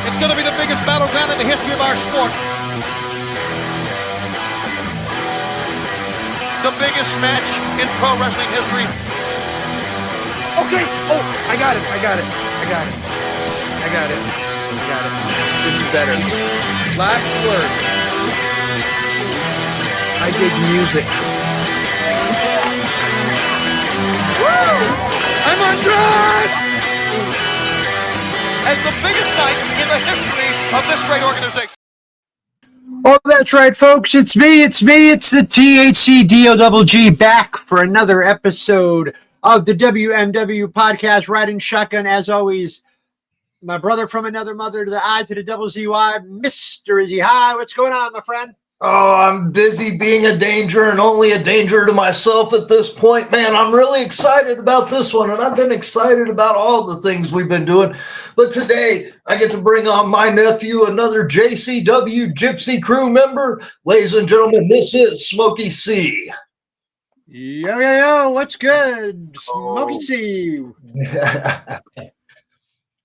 It's going to be the biggest battleground in the history of our sport. The biggest match in pro wrestling history. Okay. Oh, I got it. This is better. Last word. I dig music. Woo! I'm on drugs! As the biggest night in the history of this great organization. Oh, that's right, folks. It's me. It's the THC DOGG back for another episode of the WMW Podcast, Riding Shotgun. As always, my brother from another mother, to the I to the double ZY, Mr. Izzy High. What's going on, my friend? Oh, I'm busy being a danger and only a danger to myself at this point. Man, I'm really excited about this one, and I've been excited about all the things we've been doing. But today, I get to bring on my nephew, another JCW Gypsy Crew member. Ladies and gentlemen, this is Smokey C. Yo, what's good? Smokey C.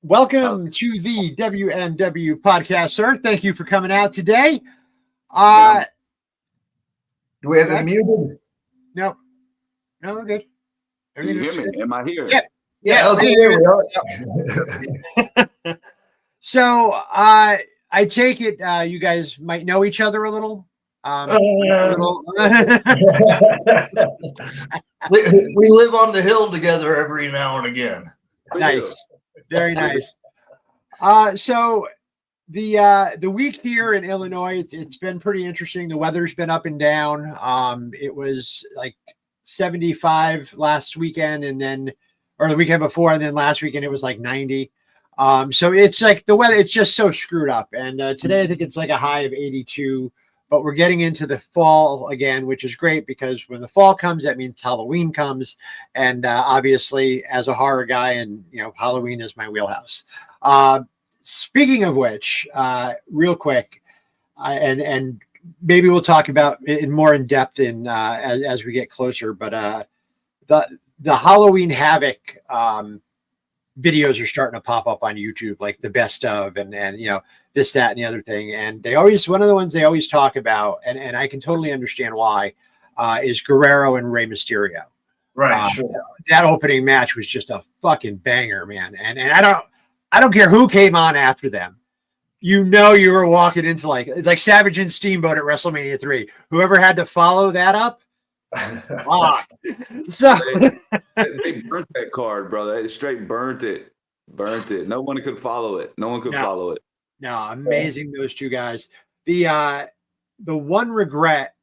Welcome to the WMW Podcast, sir. Thank you for coming out today. Do we have it muted? No, we're good. Can you hear me? Am I here? Yeah. Okay, there we are. So, I take it you guys might know each other a little. We live on the hill together every now and again. Nice, very nice. So the week here in Illinois, it's been pretty interesting. The weather's been up and down. It was like 75 last weekend, or the weekend before, and then last weekend it was like 90. So it's like the weather, it's just so screwed up. And today I think it's like a high of 82, but we're getting into the fall again, which is great because when the fall comes, that means Halloween comes. And obviously, as a horror guy, and Halloween is my wheelhouse. Speaking of which, real quick, and maybe we'll talk about it more in depth as we get closer. But the Halloween Havoc videos are starting to pop up on YouTube, like the best of, and this, that, and the other thing. And one of the ones they always talk about, and I can totally understand why, is Guerrero and Rey Mysterio. Right. Sure. That opening match was just a fucking banger, man. And I don't care who came on after them. You were walking into it's like Savage and Steamboat at WrestleMania 3. Whoever had to follow that up, fuck. So they burnt that card, brother. They straight burnt it. No one could follow it. Follow it. No, amazing, those two guys. The one regret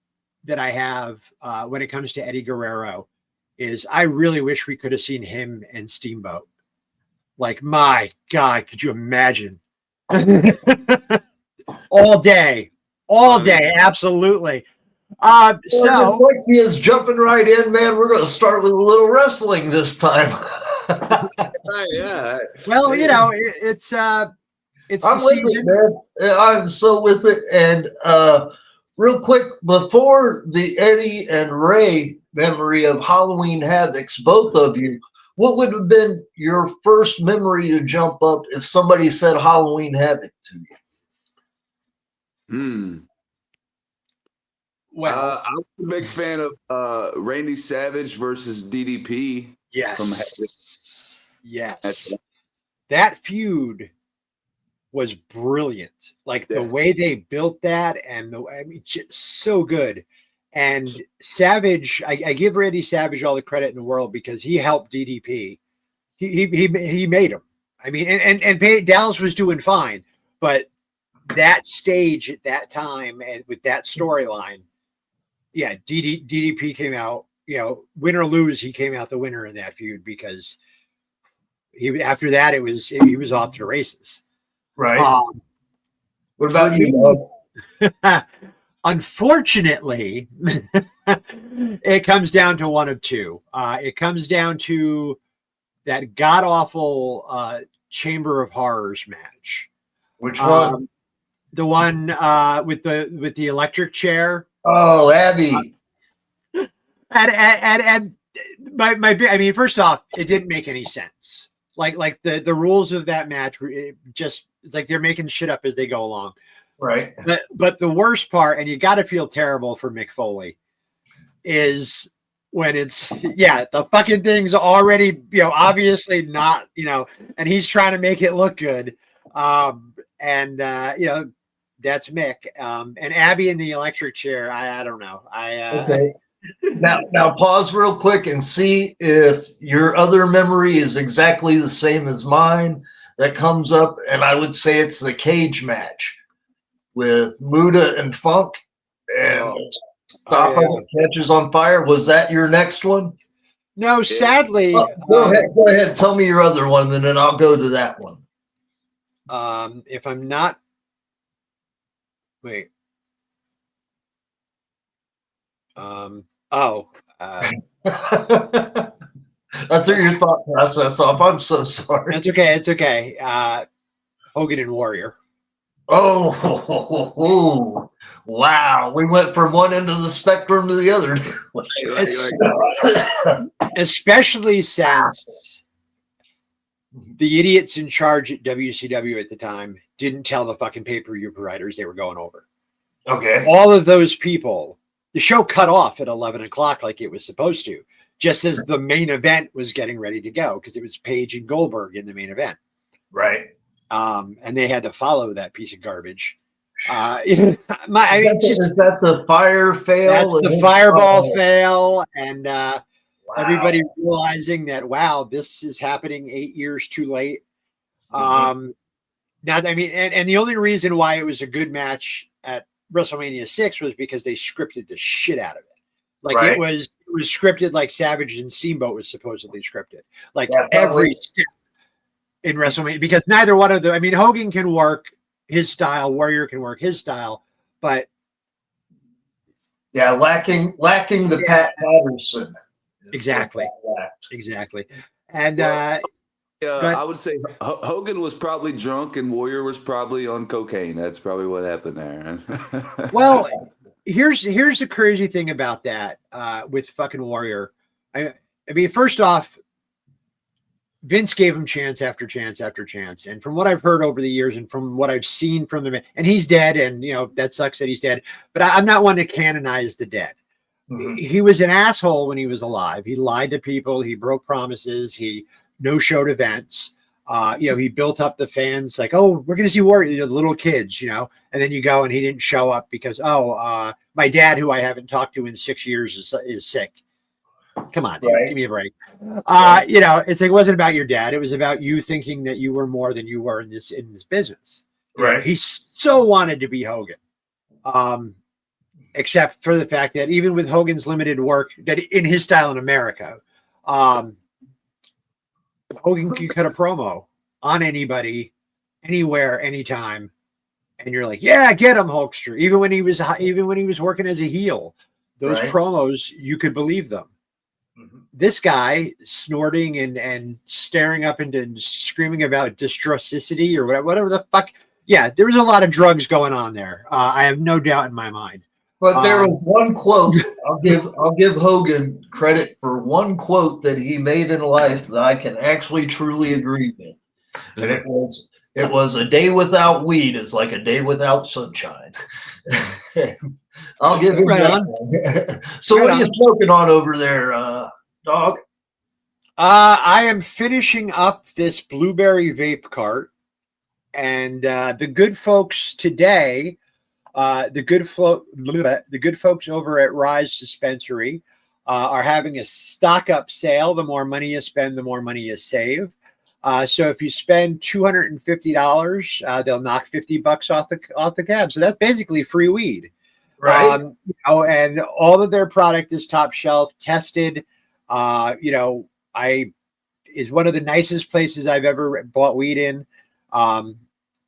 that I have when it comes to Eddie Guerrero is I really wish we could have seen him and Steamboat. Like, my God, could you imagine? all day, absolutely. So he is jumping right in, man. We're going to start with a little wrestling this time. Yeah. Well, it's I'm with it, man. I'm so with it. And real quick, before the Eddie and Ray memory of Halloween Havocs, both of you, what would have been your first memory to jump up if somebody said Halloween Havoc to you? Well, I was a big fan of Randy Savage versus DDP. yes. Yes. That feud was brilliant. Like the way they built that, and just so good. And Savage, I give Randy Savage all the credit in the world because he helped DDP. He made him. I mean, and Dallas was doing fine, but that stage at that time and with that storyline, yeah, DDP came out, win or lose, he came out the winner in that feud because after that he was off to the races. Right. What about you? Unfortunately, it comes down to one of two. It comes down to that god awful Chamber of Horrors match. Which one? The one with the electric chair. Oh, Abby. And I mean, first off, it didn't make any sense. Like the rules of that match, it's like they're making shit up as they go along. Right. But the worst part, and you got to feel terrible for Mick Foley, is when it's the fucking thing's already obviously not and he's trying to make it look good, and that's Mick, and Abby in the electric chair. I don't know. Okay. Now pause real quick and see if your other memory is exactly the same as mine. That comes up, and I would say it's the cage match with Muda and Funk, and catches on fire. Was that your next one? No, sadly. Go ahead. Tell me your other one, and then I'll go to that one. If I'm not, wait. I threw your thought process off. I'm so sorry. It's okay. It's okay. Hogan and Warrior. Oh, wow. We went from one end of the spectrum to the other. Especially since the idiots in charge at WCW at the time didn't tell the fucking pay-per-view providers they were going over. Okay. All of those people, the show cut off at 11 o'clock like it was supposed to, just as the main event was getting ready to go, because it was Page and Goldberg in the main event. Right. And they had to follow that piece of garbage. Is that the fire fail? That's the fireball fail, and everybody realizing that this is happening 8 years too late. Now, I mean, and the only reason why it was a good match at WrestleMania 6 was because they scripted the shit out of it. Like it was scripted like Savage and Steamboat was supposedly scripted. Like every step in WrestleMania, because neither one of them, I mean, Hogan can work his style, Warrior can work his style, but lacking the Pat Patterson. Exactly. And I would say Hogan was probably drunk and Warrior was probably on cocaine. That's probably what happened there. Well, here's the crazy thing about that with fucking Warrior. I mean, first off, Vince gave him chance after chance after chance. And from what I've heard over the years and from what I've seen from the man, and he's dead, and that sucks that he's dead, but I'm not one to canonize the dead. Mm-hmm. He was an asshole when he was alive. He lied to people. He broke promises. He no-showed events. He built up the fans like, oh, we're going to see Warrior, the little kids, and then you go and he didn't show up because, my dad, who I haven't talked to in 6 years is sick. Come on, dude, give me a break. It's like, it wasn't about your dad. It was about you thinking that you were more than you were in this business. Right. He so wanted to be Hogan. Except for the fact that even with Hogan's limited work that in his style in America, Hogan could cut a promo on anybody, anywhere, anytime, and you're like, yeah, get him, Hulkster. Even when he was working as a heel, those promos, you could believe them. Mm-hmm. This guy snorting and staring up and screaming about distrosicity or whatever the fuck. Yeah, there was a lot of drugs going on there. I have no doubt in my mind. But there was one quote. I'll give Hogan credit for one quote that he made in life that I can actually truly agree with, and it was a day without weed is like a day without sunshine. I'll give him Right that on. one. So Right what are you on. smoking on over there, dog? I am finishing up this blueberry vape cart, and the good folks today, the good folks over at Rise Dispensary are having a stock up sale. The more money you spend, the more money you save. So if you spend $250, they'll knock $50 off the cab. So that's basically free weed. Right. And all of their product is top shelf, tested. I is one of the nicest places I've ever bought weed in.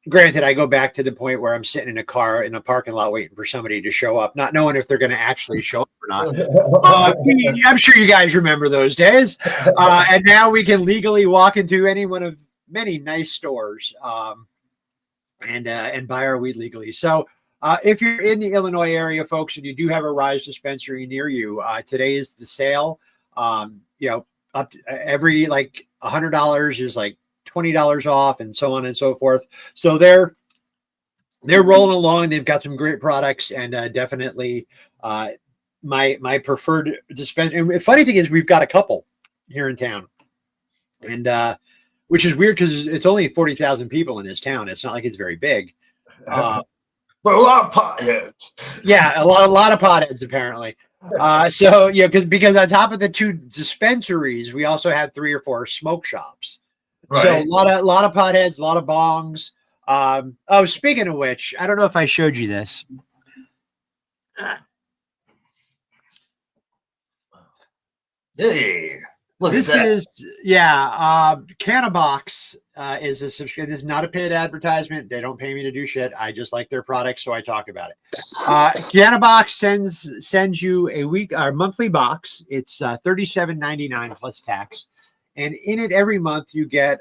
Granted, I go back to the point where I'm sitting in a car in a parking lot waiting for somebody to show up, not knowing if they're going to actually show up or not. I'm sure you guys remember those days. And now we can legally walk into any one of many nice stores and buy our weed legally. So if you're in the Illinois area, folks, and you do have a Rise dispensary near you, today is the sale. Up to every like $100 is like $20 off, and so on and so forth. So they're rolling along. They've got some great products, and definitely my preferred dispensary. And the funny thing is, we've got a couple here in town, and which is weird because it's only 40,000 people in this town. It's not like it's very big. But a lot of potheads. Yeah, a lot of potheads apparently. Because on top of the 2 dispensaries, we also have 3 or 4 smoke shops. Right. So a lot of potheads, a lot of bongs. Speaking of which, I don't know if I showed you this. Hey, look This at that. is Cannabox is a subscription. This is not a paid advertisement. They don't pay me to do shit. I just like their products, so I talk about it. Cannabox sends you a monthly box. It's $37.99 plus tax, and in it every month you get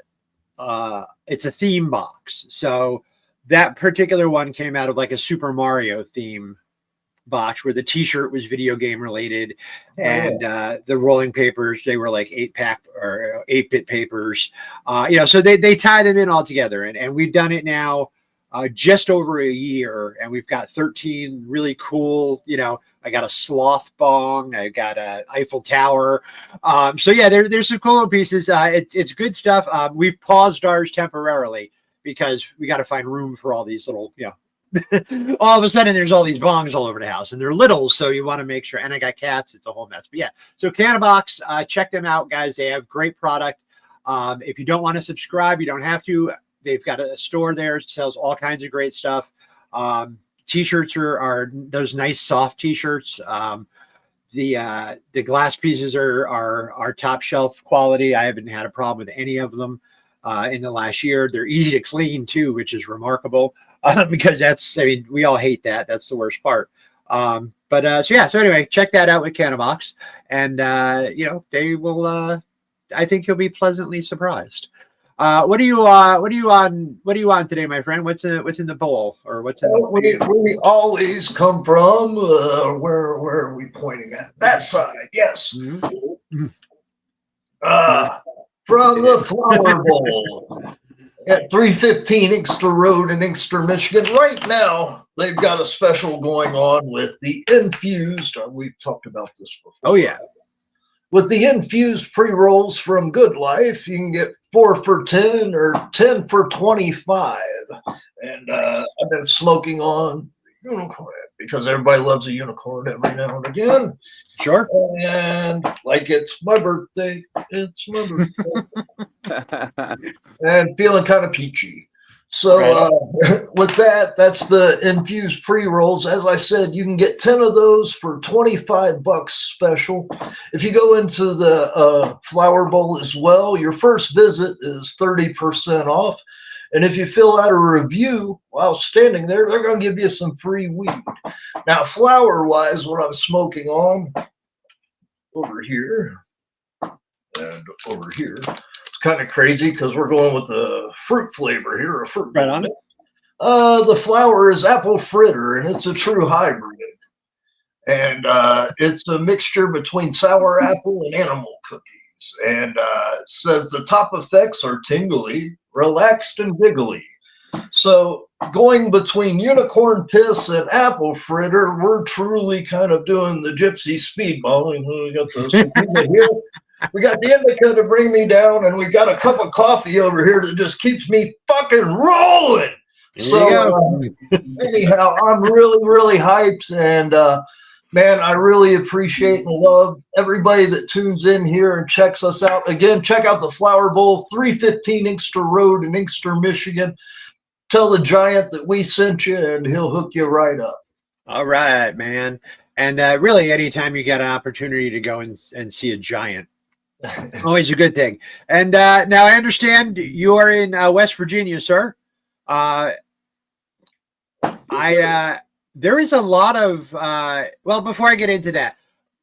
it's a theme box. So that particular one came out of like a Super Mario theme box where the t-shirt was video game related, and the rolling papers, they were like 8-pack or 8-bit papers, so they tie them in all together, and we've done it now just over a year, and we've got 13 really cool, I got a sloth bong, I got a Eiffel Tower, there's some cool little pieces. It's good stuff. We've paused ours temporarily because we got to find room for all these little, all of a sudden there's all these bongs all over the house, and they're little, so you want to make sure. And I got cats, it's a whole mess. But yeah, so Cannabox, check them out, guys. They have great product. If you don't want to subscribe, you don't have to. They've got a store there. It sells all kinds of great stuff. T-shirts are those nice soft T-shirts. The glass pieces are top shelf quality. I haven't had a problem with any of them in the last year. They're easy to clean too, which is remarkable, because we all hate that. That's the worst part. So anyway, check that out with Cannabox, and they will. I think you'll be pleasantly surprised. What are you on today, my friend? What's in the bowl, or what's in? We always come from where are we pointing at? That side, yes. Mm-hmm. From the Flower Bowl at 315 Inkster Road in Inkster, Michigan. Right now, they've got a special going on with the infused. We've talked about this before. Oh yeah. With the infused pre-rolls from Good Life, you can get 4 for 10 or 10 for 25. And I've been smoking on unicorn because everybody loves a unicorn every now and again. Sure. And like it's my birthday. It's my birthday. And feeling kind of peachy. So with that, that's the infused pre-rolls. As I said, you can get 10 of those for $25 special. If you go into the Flower Bowl as well, your first visit is 30% off. And if you fill out a review while standing there, they're going to give you some free weed. Now, flower-wise, what I'm smoking on over here and over here, it's kind of crazy because we're going with the fruit flavor here. A fruit right on it. The flower is apple fritter, and it's a true hybrid. And it's a mixture between sour apple and animal cookies. And it says the top effects are tingly, relaxed, and giggly. So going between unicorn piss and apple fritter, we're truly kind of doing the gypsy speedball. We got the sativa here. We got the indica to bring me down, and we got a cup of coffee over here that just keeps me fucking rolling. So anyhow, I'm really, really hyped, and man, I really appreciate and love everybody that tunes in here and checks us out. Again, check out the Flower Bowl, 315 Inkster Road in Inkster, Michigan. Tell the giant that we sent you, and he'll hook you right up. All right, man. And really, anytime you get an opportunity to go and see a giant, always a good thing. And now I understand you are in West Virginia, sir. There is a lot of well, before I get into that,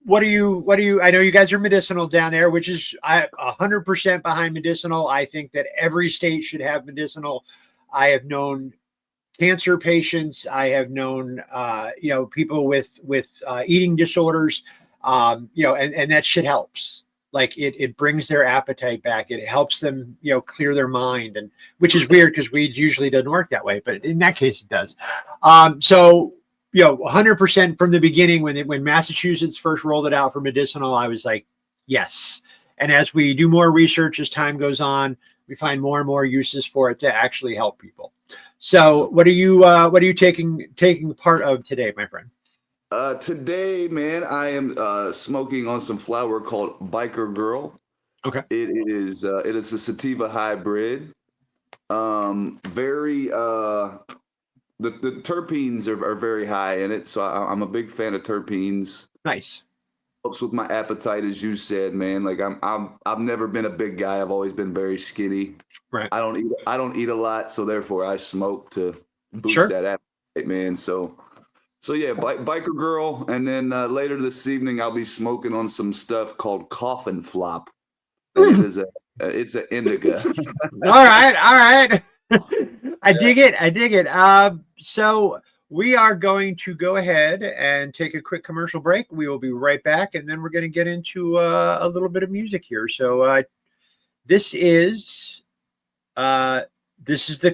what do you I know you guys are medicinal down there, which is 100% behind medicinal. I think that every state should have medicinal. I have known cancer patients. I have known people with eating disorders, and that shit helps. Like it brings their appetite back. It helps them, clear their mind, and which is weird because weed usually doesn't work that way, but in that case it does. So 100% from the beginning when Massachusetts first rolled it out for medicinal, I was like, yes. And as we do more research as time goes on, we find more and more uses for it to actually help people. So what are you taking part of today, my friend? Today, man, I am smoking on some flower called Biker Girl. Okay. It is a sativa hybrid. Very the terpenes are very high in it, so I'm a big fan of terpenes. Nice. Helps with my appetite, as you said, man. Like I've never been a big guy. I've always been very skinny. Right. I don't eat a lot, so therefore I smoke to boost that appetite, man. So yeah, Biker Girl, and then later this evening I'll be smoking on some stuff called Coffin Flop, and it's an indica. All right. I dig it. So we are going to go ahead and take a quick commercial break. We will be right back, and then we're going to get into a little bit of music here. So this is the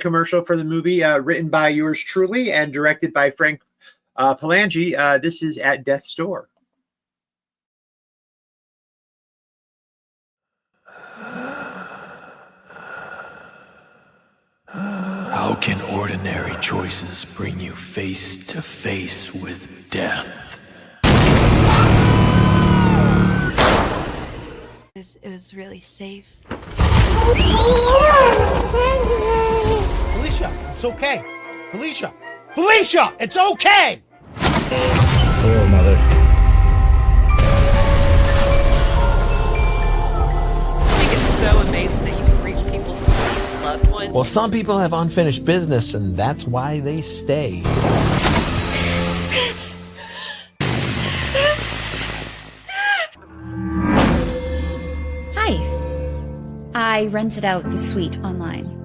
commercial for the movie, written by yours truly and directed by Frank Palangi. This is At Death's Door. How can ordinary choices bring you face to face with death? It was really safe. Felicia, it's okay. Felicia, it's okay. Hello, Mother. I think it's so amazing that you can reach people's deceased loved ones. Well, some people have unfinished business, and that's why they stay. Hi. I rented out the suite online.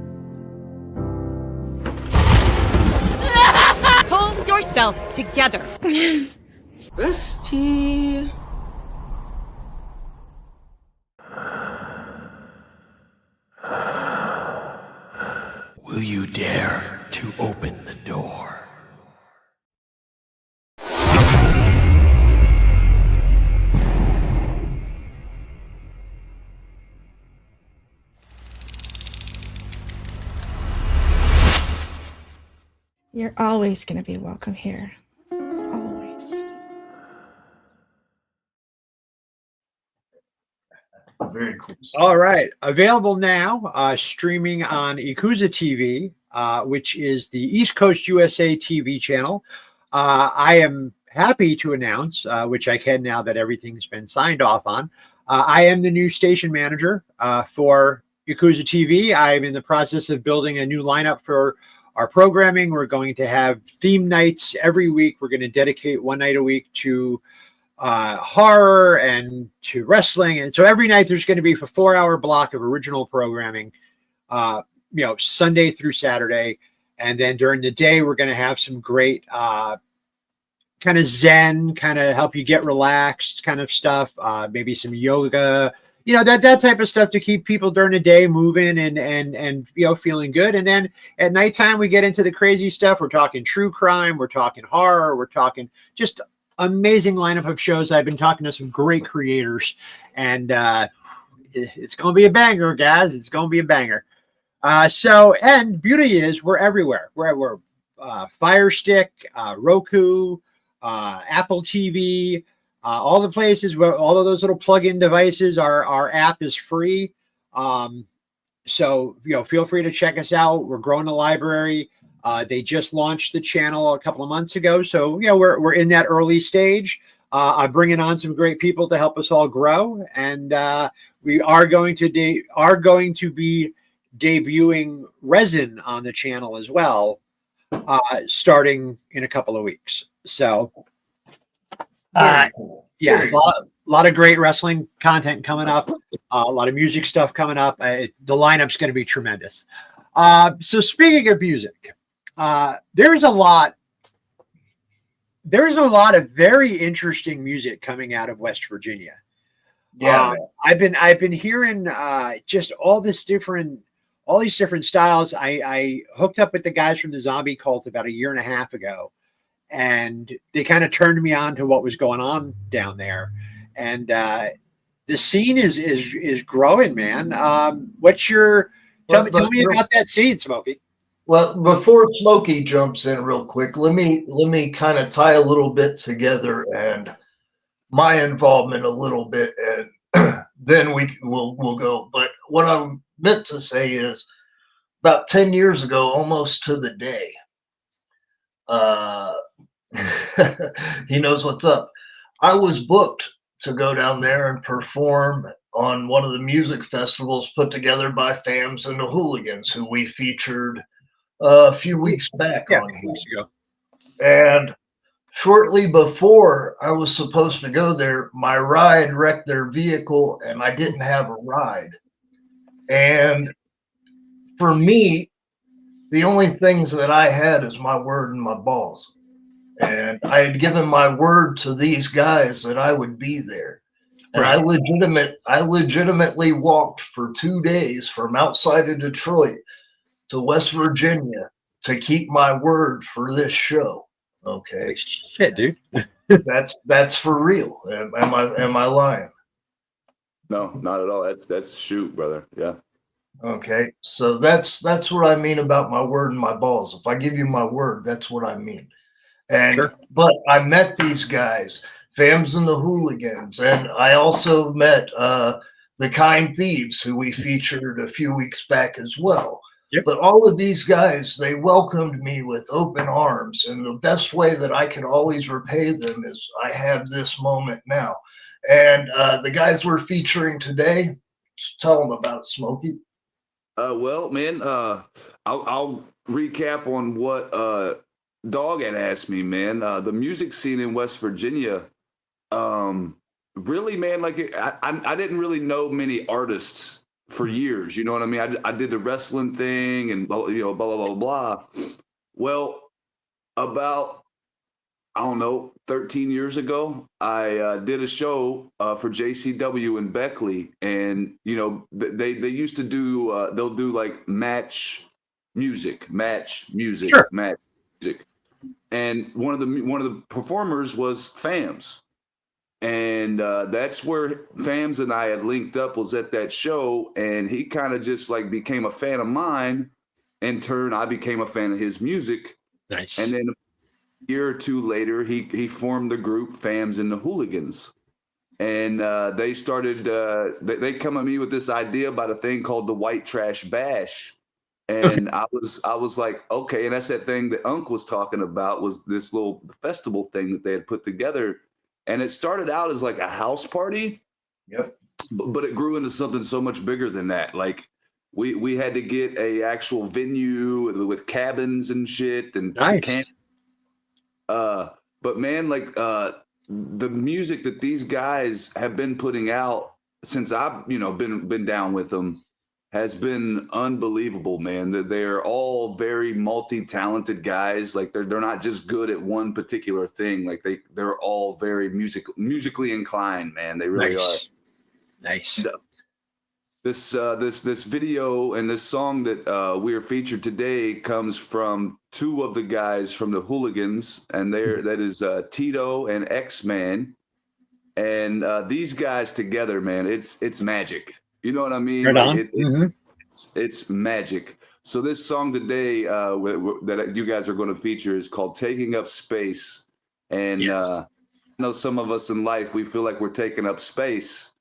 Pull yourself together. Bestie. Will you dare to open the door? You're always going to be welcome here. Always. Very cool. All right. Available now, streaming on Yakuza TV, which is the East Coast USA TV channel. I am happy to announce, which I can now that everything's been signed off on, I am the new station manager for Yakuza TV. I am in the process of building a new lineup for our programming. We're going to have theme nights every week. We're going to dedicate one night a week to horror and to wrestling. And so every night there's going to be a 4-hour block of original programming, Sunday through Saturday. And then during the day, we're going to have some great kind of zen, kind of help you get relaxed kind of stuff. Maybe some yoga, that type of stuff to keep people during the day moving and feeling good. And then at nighttime, we get into the crazy stuff. We're talking true crime. We're talking horror. We're talking just amazing lineup of shows. I've been talking to some great creators, and it's going to be a banger, guys. It's going to be a banger. And beauty is we're everywhere. We're Fire Stick, Roku, Apple TV, all the places where all of those little plug-in devices. Our app is free. So feel free to check us out. We're growing the library. They just launched the channel a couple of months ago. So we're in that early stage. I'm bringing on some great people to help us all grow, and we are going to be debuting resin on the channel as well, starting in a couple of weeks. So, there's a lot of great wrestling content coming up, a lot of music stuff coming up. The lineup's going to be tremendous. So, speaking of music, there's a lot of very interesting music coming out of West Virginia. Yeah, I've been hearing just all these different styles. I hooked up with the guys from the Zombie Cult about a year and a half ago, and they kind of turned me on to what was going on down there. And the scene is growing, man. Tell me about that scene, Smokey? Well, before Smokey jumps in real quick, let me kind of tie a little bit together and my involvement a little bit, and then we'll go. But what I meant to say is about 10 years ago, almost to the day, he knows what's up. I was booked to go down there and perform on one of the music festivals put together by Fams and the Hooligans, who we featured a few weeks back on here. And shortly before I was supposed to go there, my ride wrecked their vehicle and I didn't have a ride. And for me, the only things that I had is my word and my balls. And I had given my word to these guys that I would be there. And I legitimately walked for 2 days from outside of Detroit to West Virginia to keep my word for this show. Okay. Shit, dude. That's for real. Am I lying? No, not at all. That's shoot, brother. Yeah. Okay. So that's what I mean about my word and my balls. If I give you my word, that's what I mean. And but I met these guys, Fams and the Hooligans, and I also met the Kind Thieves, who we featured a few weeks back as well. Yep. But all of these guys, they welcomed me with open arms. And the best way that I can always repay them is I have this moment now. And the guys we're featuring today, just tell them about it, Smokey. Well, man, I'll recap on what DOGG had asked me, man. The music scene in West Virginia, really, man, like I didn't really know many artists for years. You know what I mean? I did the wrestling thing and, blah, blah, blah. Well, about, I don't know, 13 years ago, I did a show for JCW in Beckley. And, they used to do, they'll do like match music. Sure. Match music. And one of the performers was Fams. And that's where Fams and I had linked up, was at that show, and he kind of just like became a fan of mine. In turn, I became a fan of his music. Nice. And then a year or two later, he formed the group Fams and the Hooligans. And they started, they come at me with this idea about a thing called the White Trash Bash. And I was like, okay. And that's that thing that Unc was talking about, was this little festival thing that they had put together. And it started out as like a house party. Yep. But it grew into something so much bigger than that. Like we had to get a actual venue with cabins and shit and nice. But man, like the music that these guys have been putting out since I've been down with them has been unbelievable, man. That they're all very multi-talented guys. Like they're not just good at one particular thing. Like they're all very musically inclined, man. They really are. Nice. this video and this song that we are featured today comes from two of the guys from the Hooligans, and that is Tito and X-Man, and these guys together, man, it's magic. You know what I mean? Right like on. it's magic. So this song today that you guys are going to feature is called "Taking Up Space," and I know some of us in life, we feel like we're taking up space,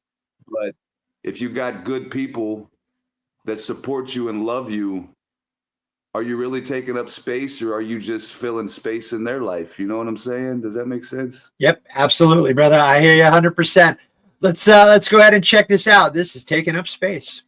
but if you got good people that support you and love you, are you really taking up space, or are you just filling space in their life? You know what I'm saying? Does that make sense? Yep, absolutely, brother. I hear you 100%. Let's go ahead and check this out. This is Taking Up Space.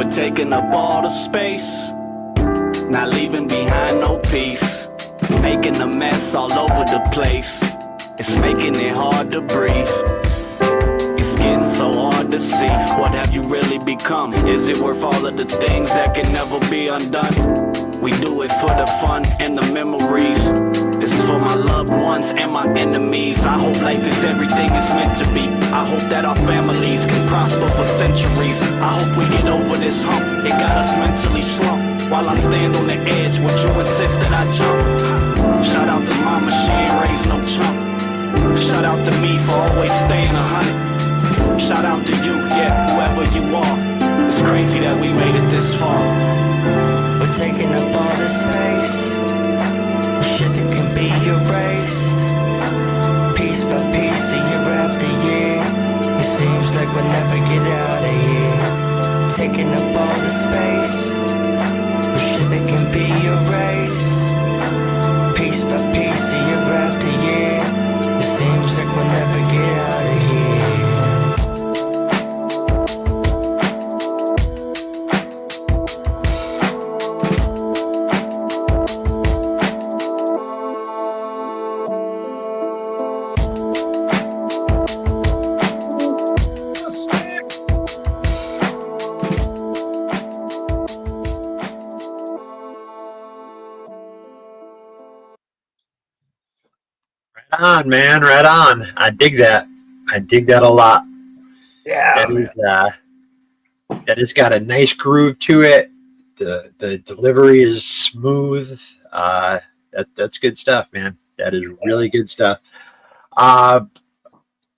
Taking up all the space, not leaving behind no peace, making a mess all over the place. It's making it hard to breathe. It's getting so hard to see. What have you really become? Is it worth all of the things that can never be undone? We do it for the fun and the memories. This is for my loved ones and my enemies. I hope life is everything it's meant to be. I hope that our families can prosper for centuries. I hope we get over this hump. It got us mentally slumped. While I stand on the edge, would you insist that I jump? Shout out to mama, she ain't raised no chump. Shout out to me for always staying 100. Shout out to you, yeah, whoever you are. It's crazy that we made it this far. We're taking up all the space. Shit that can be erased. Piece by piece, year after year. It seems like we'll never get out of here. Taking up all the space. Shit that can be erased. Piece by piece, year after year. It seems like we'll never get out of here. Right on, man. Right on. I dig that. I dig that a lot. Yeah. That has got a nice groove to it. The delivery is smooth. That's good stuff, man. That is really good stuff.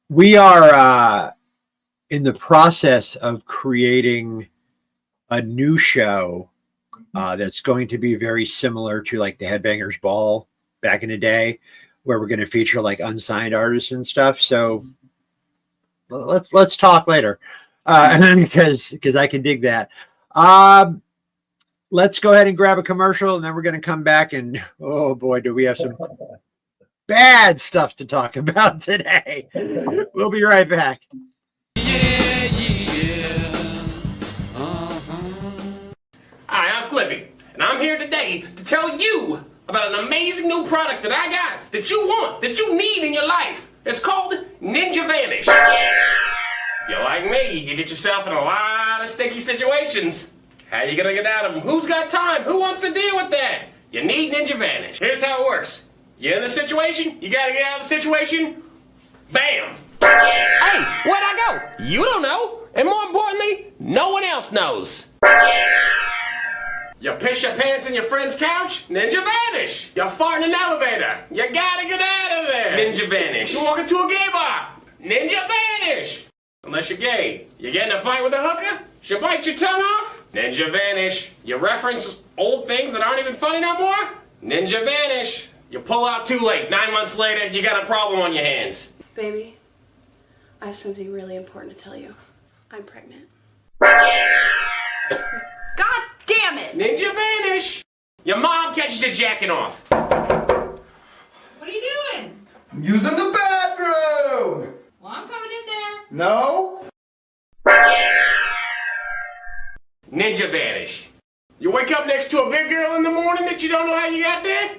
We are in the process of creating a new show that's going to be very similar to like the Headbangers Ball back in the day, where we're going to feature like unsigned artists and stuff. So let's talk later because I can dig that. Let's go ahead and grab a commercial, and then we're going to come back and oh boy, do we have some bad stuff to talk about today. We'll be right back. Hi, I'm Cliffy, and I'm here today to tell you about an amazing new product that I got that you want, that you need in your life. It's called Ninja Vanish. If you're like me, you get yourself in a lot of sticky situations. How you gonna get out of them? Who's got time? Who wants to deal with that? You need Ninja Vanish. Here's how it works. You in the situation? You gotta get out of the situation? Bam! Hey, where'd I go? You don't know. And more importantly, no one else knows. You piss your pants on your friend's couch? Ninja vanish. You fart in an elevator? You gotta get out of there. Ninja vanish. You walk into a gay bar? Ninja vanish. Unless you're gay. You get in a fight with a hooker? She bite your tongue off? Ninja vanish. You reference old things that aren't even funny no more? Ninja vanish. You pull out too late. 9 months later, you got a problem on your hands. Baby, I have something really important to tell you. I'm pregnant. God damn it! Ninja vanish. Your mom catches you jacking off. What are you doing? I'm using the bathroom. Well, I'm coming in there. No. Ninja vanish. You wake up next to a big girl in the morning that you don't know how you got there?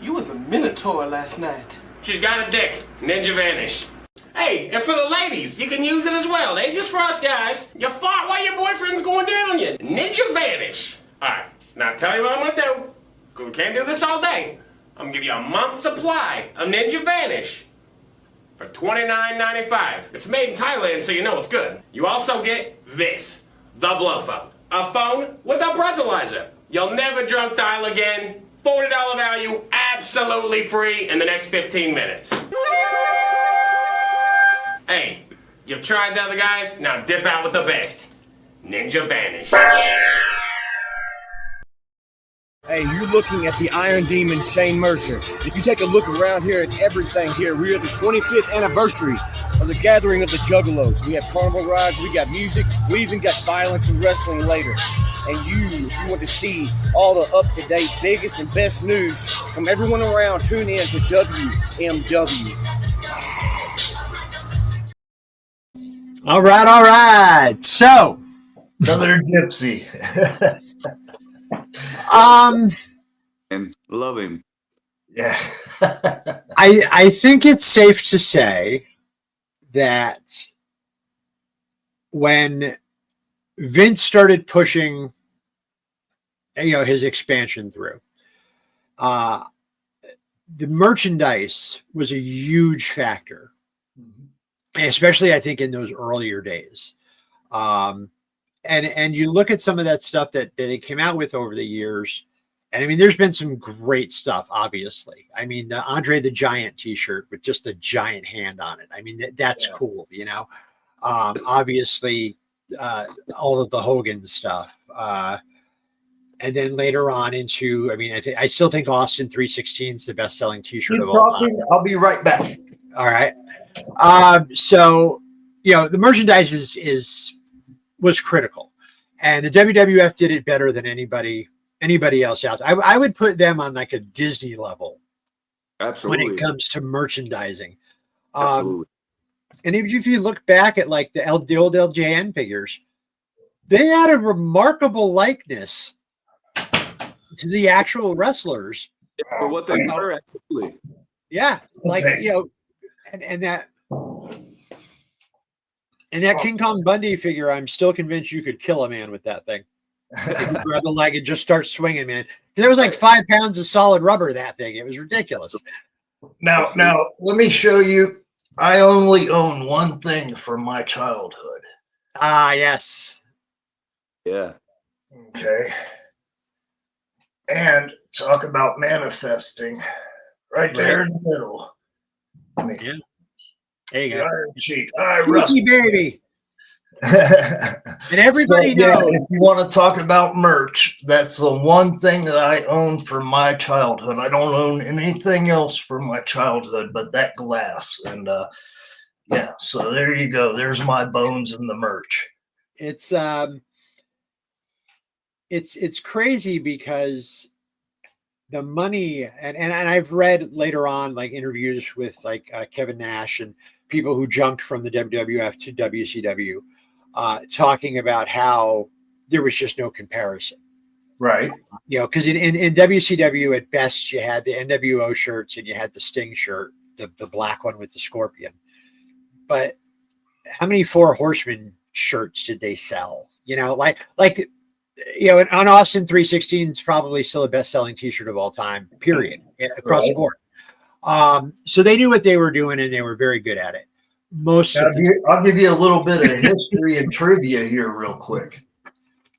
You was a minotaur last night. She's got a dick. Ninja vanish. Hey, and for the ladies, you can use it as well. It ain't just for us guys. You fart while your boyfriend's going down on you. Ninja vanish. Alright, now tell you what I'm gonna do. 'Cause we can't do this all day. I'm gonna give you a month's supply of Ninja vanish for $29.95. It's made in Thailand, so you know it's good. You also get this, the blow phone. A phone with a breathalyzer. You'll never drunk dial again. $40 value, absolutely free in the next 15 minutes. Hey, you've tried the other guys, now dip out with the best. Ninja vanish. Hey, you're looking at the Iron Demon, Shane Mercer. If you take a look around here at everything here, we are the 25th anniversary of the gathering of the Juggalos. We have carnival rides, we got music, we even got violence and wrestling later. And if you want to see all the up-to-date, biggest and best news from everyone around, tune in to WMW. All right. So another gypsy. And love him. Yeah. I think it's safe to say that when Vince started pushing, his expansion through, the merchandise was a huge factor, especially I think in those earlier days. And you look at some of that stuff that they came out with over the years, and I mean, there's been some great stuff, obviously. I mean, the Andre the Giant t-shirt with just a giant hand on it. I mean, that's cool, obviously, all of the Hogan stuff. And then later on into, I still think Austin 316 is the best-selling t-shirt of all time. I'll be right back. All right. So, the merchandise was critical, and the WWF did it better than anybody else out there. I would put them on like a Disney level. Absolutely. When it comes to merchandising. Absolutely. And if you look back at like the old LJN figures, they had a remarkable likeness to the actual wrestlers. Yeah, for what they were, absolutely. Yeah. Like, and that King Kong Bundy figure, I'm still convinced you could kill a man with that thing. If you grab the leg and just start swinging, man. There was like 5 pounds of solid rubber, that thing. It was ridiculous. Now, let me show you. I only own one thing from my childhood. Ah, yes. Yeah. Okay. And talk about manifesting. Right there in the middle. Yeah. There you go. Iron Sheik. Rusty baby. And everybody knows. If you want to talk about merch, that's the one thing that I own from my childhood. I don't own anything else from my childhood but that glass. And so there you go. There's my bones in the merch. It's crazy because the money, and I've read later on like interviews with like Kevin Nash and people who jumped from the WWF to WCW, talking about how there was just no comparison. Right. Because in WCW at best you had the NWO shirts and you had the Sting shirt, the black one with the scorpion. But how many 4 Horsemen shirts did they sell? Like on Austin 316 is probably still the best-selling T-shirt of all time, period, across the board. So they knew what they were doing, and they were very good at it. I'll give you a little bit of history and trivia here real quick.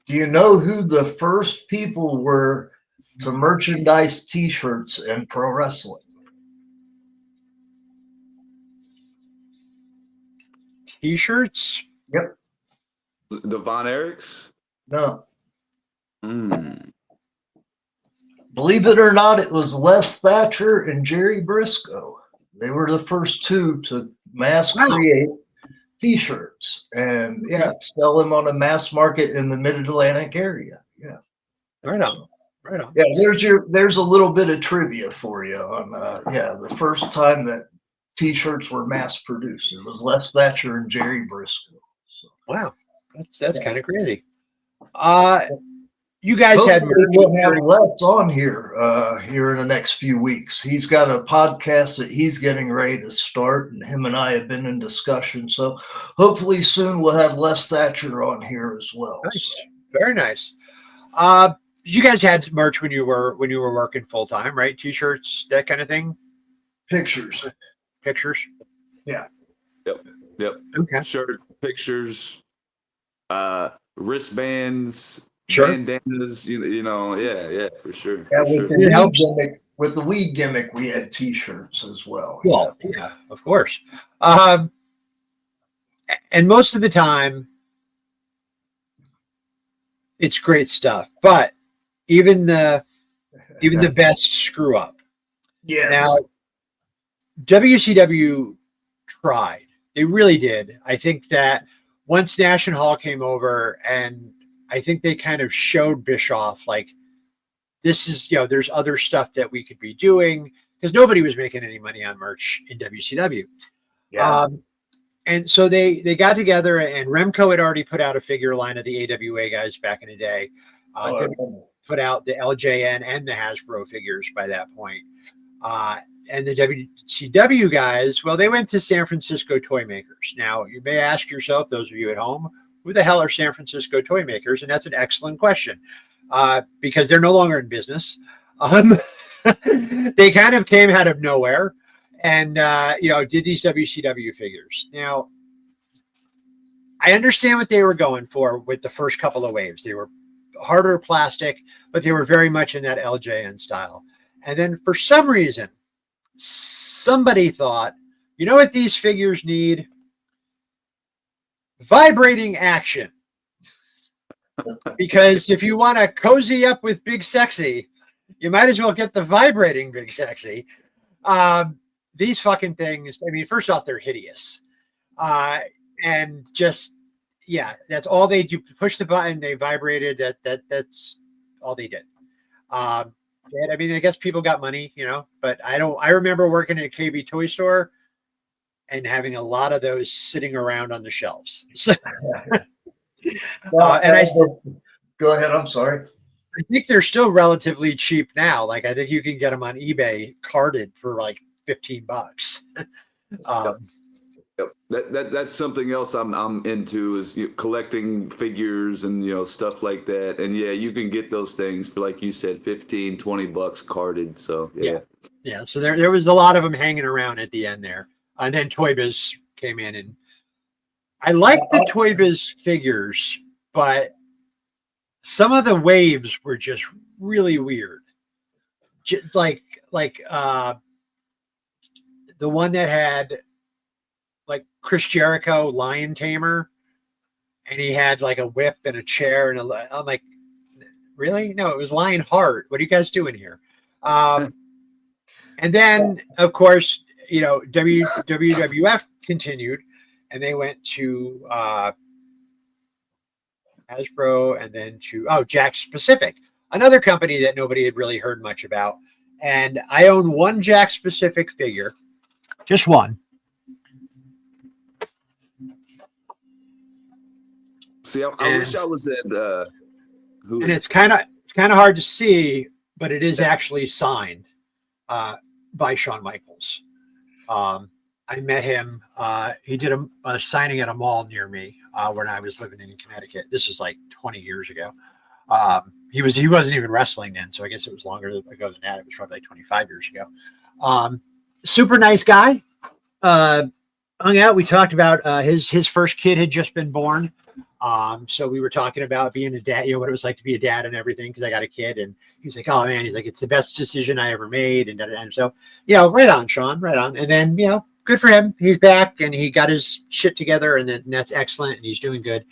Do you know who the first people were to merchandise T-shirts in pro wrestling? T-shirts? Yep. The Von Erichs? No. Believe it or not, it was Les Thatcher and Jerry Briscoe. They were the first two to mass create T-shirts and sell them on a mass market in the Mid-Atlantic area. Yeah. Right on. Yeah, there's a little bit of trivia for you on the first time that T-shirts were mass produced. It was Les Thatcher and Jerry Briscoe. So. Wow, that's kind of crazy. You guys had we'll have Les on here in the next few weeks. He's got a podcast that he's getting ready to start, and him and I have been in discussion. So hopefully soon we'll have Les Thatcher on here as well. Nice. So. Very nice. You guys had merch when you were working full time, right? T-shirts, that kind of thing. Pictures. Yeah. Yep. Okay. Shirts, pictures, wristbands, bandanas. You know, yeah, for sure. Yeah, for sure. With the weed gimmick, we had T-shirts as well. Well, yeah, of course. And most of the time, it's great stuff. But even the best screw up. Yes. Now, WCW tried. They really did. I think that once Nash and Hall came over, and I think they kind of showed Bischoff, like, this is, there's other stuff that we could be doing, because nobody was making any money on merch in WCW. Yeah. And so they got together, and Remco had already put out a figure line of the AWA guys back in the day. Put out the LJN and the Hasbro figures by that point. And the WCW guys, well, they went to San Francisco toy makers. Now, you may ask yourself, those of you at home, who the hell are San Francisco toy makers? And that's an excellent question, because they're no longer in business. They kind of came out of nowhere and, did these WCW figures. Now, I understand what they were going for with the first couple of waves. They were harder plastic, but they were very much in that LJN style. And then for some reason, somebody thought, you know what these figures need? Vibrating action. Because if you want to cozy up with Big Sexy, you might as well get the vibrating Big Sexy. These fucking things, I mean, first off, they're hideous. And just, that's all they do. Push the button, they vibrated. That's all they did. I mean, I guess people got money, but I remember working at a KB toy store and having a lot of those sitting around on the shelves. Go ahead. I'm sorry. I think they're still relatively cheap now. Like, I think you can get them on eBay carded for like $15. Yep. That's something else I'm into is collecting figures and stuff like that. And you can get those things for, like you said, $15-$20 carded. So yeah. So there was a lot of them hanging around at the end there, and then Toy Biz came in, and I like the Toy Biz figures, but some of the waves were just really weird. Like the one that had like Chris Jericho, Lion Tamer, and he had like a whip and a chair, and I'm like, really? No, it was Lion Heart. What are you guys doing here? And then, of course, WWF continued, and they went to Hasbro, and then to Jakks Pacific, another company that nobody had really heard much about. And I own one Jakks Pacific figure, just one. See, I wish I was at and it's kind of hard to see, but it is actually signed by Shawn Michaels. I met him. He did a signing at a mall near me when I was living in Connecticut. This is like 20 years ago. He wasn't even wrestling then, so I guess it was longer ago than that. It was probably like 25 years ago. Super nice guy. Hung out. We talked about his first kid had just been born. So we were talking about being a dad, what it was like to be a dad and everything, because I got a kid, and he's like, oh man, he's like, it's the best decision I ever made. And so, right on, Sean, right on. And then, good for him. He's back and he got his shit together, and that's excellent. And he's doing good.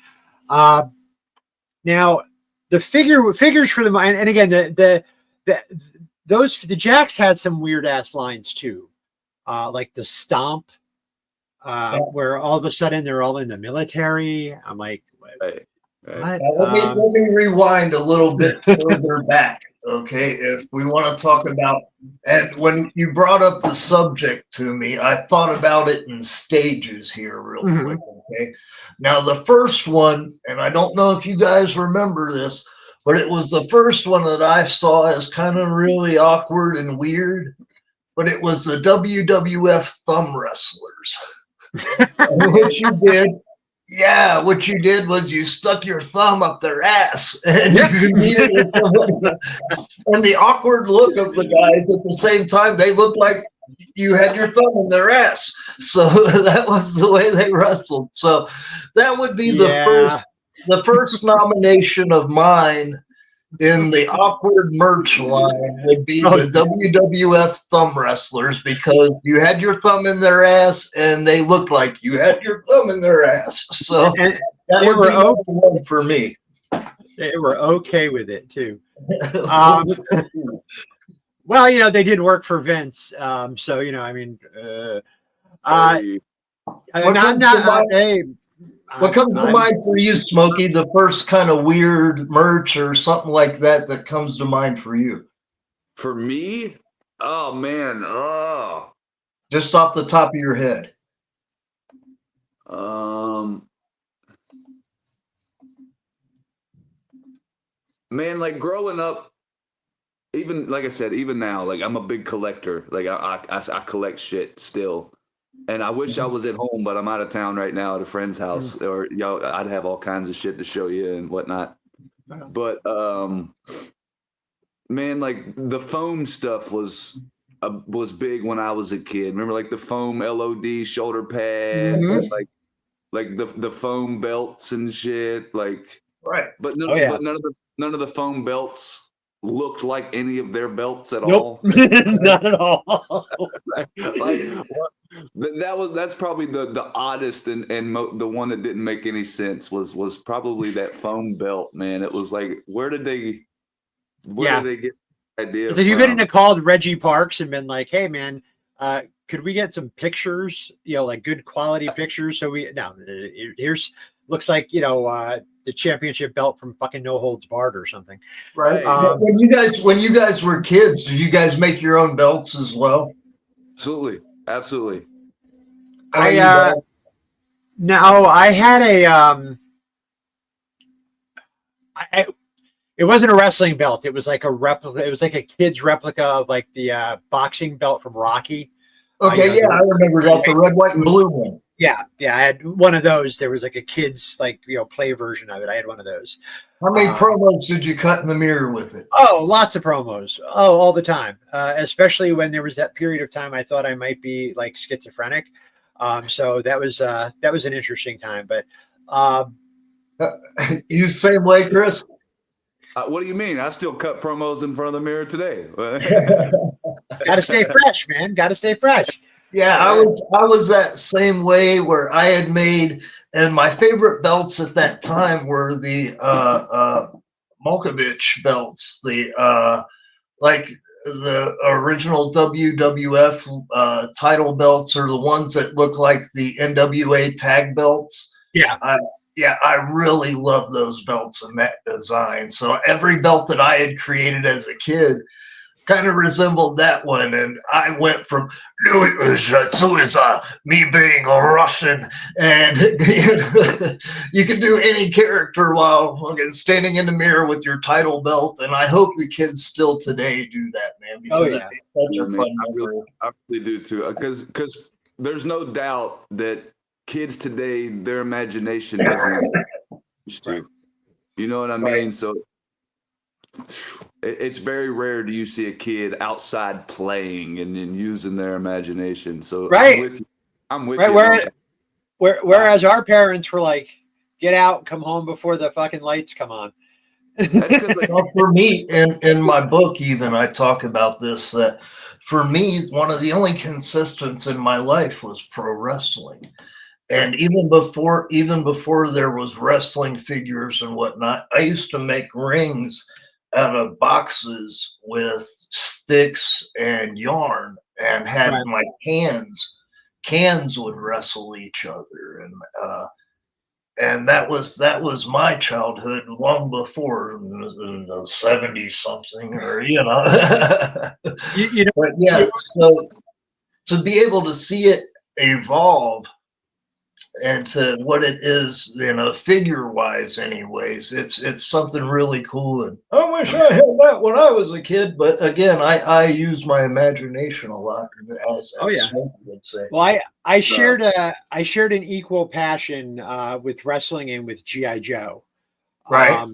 Now the figures for the, and again, the Jacks had some weird ass lines too. Like the stomp, where all of a sudden they're all in the military. I'm like, Right. What? Let me rewind a little bit further back. Okay, if we want to talk about, and when you brought up the subject to me, I thought about it in stages here real quick. Okay, now the first one, and I don't know if you guys remember this, but it was the first one that I saw as kind of really awkward and weird, but it was the WWF thumb wrestlers. What you did was you stuck your thumb up their ass, and and the awkward look of the guys at the same time, they looked like you had your thumb in their ass. So that was the way they wrestled. So that would be the first nomination of mine in the awkward merch line would be the WWF thumb wrestlers, because you had your thumb in their ass and they looked like you had your thumb in their ass. So that would be number one for me. They were okay with it too. Well, they did work for Vince. So, what comes to mind for you, Smokey? The first kind of weird merch or something like that comes to mind for you? For me? Oh, man. Just off the top of your head. Man, like growing up, even like I said, even now, like I'm a big collector. Like I collect shit still. And I wish I was at home, but I'm out of town right now at a friend's house, or I'd have all kinds of shit to show you and whatnot. But man, like the foam stuff was big when I was a kid. Remember, like the foam LOD shoulder pads, and like the foam belts and shit. Like right, but none of the foam belts looked like any of their belts at all. Not at all. That's probably the oddest and the one that didn't make any sense was probably that foam belt, man. It was like, where did they get the idea? So you've been called Reggie Parks and been like, hey man, could we get some pictures, like good quality pictures? So here's looks like the championship belt from fucking No Holds Barred or something. Right. When you guys were kids, did you guys make your own belts as well? Absolutely. I had a it wasn't a wrestling belt. It was like a replica. It was like a kid's replica of like the boxing belt from Rocky. Okay, I remember that, the red, white, and blue one. Yeah, I had one of those. There was like a kid's play version of it. I had one of those. How many promos did you cut in the mirror with it? Oh, lots of promos. Oh, all the time. Especially when there was that period of time I thought I might be like schizophrenic. So that was an interesting time. But you same way, Chris? What do you mean? I still cut promos in front of the mirror today. Got to stay fresh, man. Got to stay fresh. Yeah, I was that same way where I had made, and my favorite belts at that time were the Malkovich belts, the like the original WWF title belts, or the ones that look like the NWA tag belts. Yeah. I really love those belts and that design. So every belt that I had created as a kid kind of resembled that one, and I went from me being a Russian, and you can do any character while standing in the mirror with your title belt, and I hope the kids still today do that, man. Because it's such a fun memory. I really do too, because there's no doubt that kids today, their imagination doesn't exist to. You know what I mean? So It's very rare do you see a kid outside playing and using their imagination. So Right. I'm with Right, you. whereas our parents were like, get out, come home before the fucking lights come on. Well, for me, in my book, even I talk about this, that for me, one of the only consistents in my life was pro wrestling. And even before there was wrestling figures and whatnot, I used to make rings out of boxes with sticks and yarn, and had Right. my cans would wrestle each other, and that was my childhood long before in the 70s something, or You know, but yeah, so to be able to see it evolve and to what it is, figure wise anyways, it's something really cool, and I wish I had that when I was a kid. But again, I use my imagination a lot, as Smokey would say. Well, I shared an equal passion with wrestling and with GI Joe, right?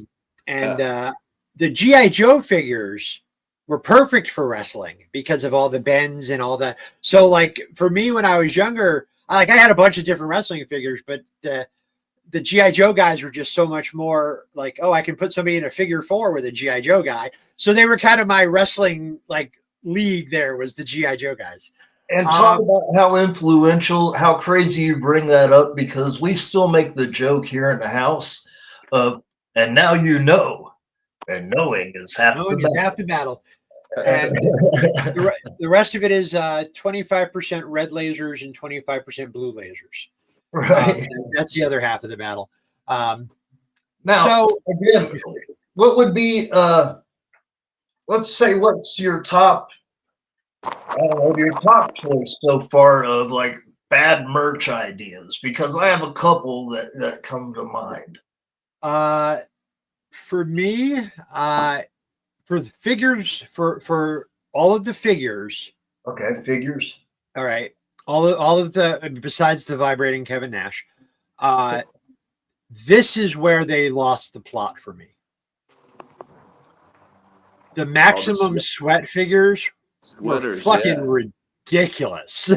The GI Joe figures were perfect for wrestling because of all the bends and all that. So, like for me, when I was younger, I had a bunch of different wrestling figures, but the GI Joe guys were just so much more like, oh, I can put somebody in a figure 4 with a GI Joe guy. So they were kind of my wrestling league. There was the GI Joe guys. And talk about how influential, how crazy you bring that up, because we still make the joke here in the house of, and now you know, and knowing is half the battle. And the rest of it is 25% red lasers and 25% blue lasers. Right. That's the other half of the battle. Now, so again, what would be, let's say, what's your top, your top choice so far of like bad merch ideas? Because I have a couple that come to mind. For me, for the figures, for all of the figures. Okay, figures. All right. All of the, besides the vibrating Kevin Nash, this is where they lost the plot for me. The maximum sweat figures were fucking ridiculous.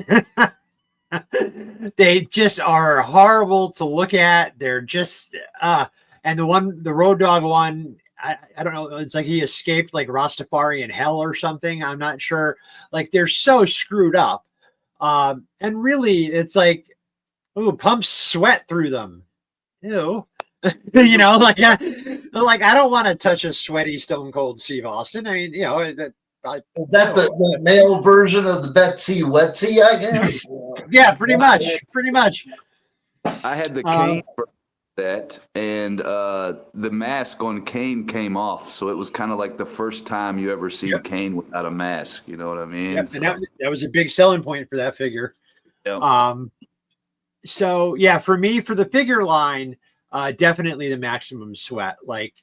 They just are horrible to look at. They're just and the Road Dogg one, I don't know. It's like he escaped like Rastafarian hell or something. I'm not sure. Like they're so screwed up. And really, it's like, ooh, pump sweat through them. Ew. You know, like I don't want to touch a sweaty Stone Cold Steve Austin. I mean, is that the male version of the Betsy Wetsy, I guess? Yeah, pretty much. I had the cane for that, and the mask on Kane came off, so it was kind of like the first time you ever seen Kane without a mask. You know what I mean? Yep. And that was a big selling point for that figure. Yep. So yeah, for me, for the figure line, definitely the maximum sweat. Like,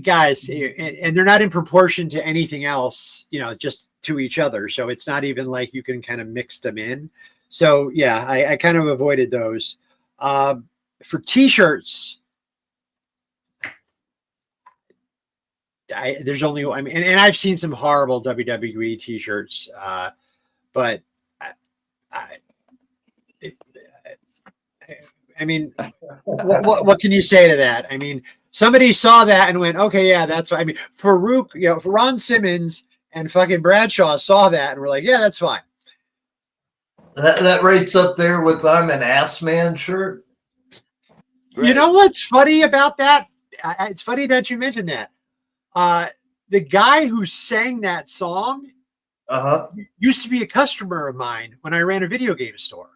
guys, and they're not in proportion to anything else, just to each other. So it's not even like you can kind of mix them in. So yeah, I kind of avoided those. For t-shirts, there's only, and I've seen some horrible WWE t-shirts, but I mean, what can you say to that? I mean, somebody saw that and went, okay, yeah, that's fine. I mean, Farouk, for Ron Simmons and fucking Bradshaw saw that and were like, yeah, that's fine. That rates up there with I'm an ass man shirt. Right. You know what's funny about that? It's funny that you mentioned that. The guy who sang that song used to be a customer of mine when I ran a video game store.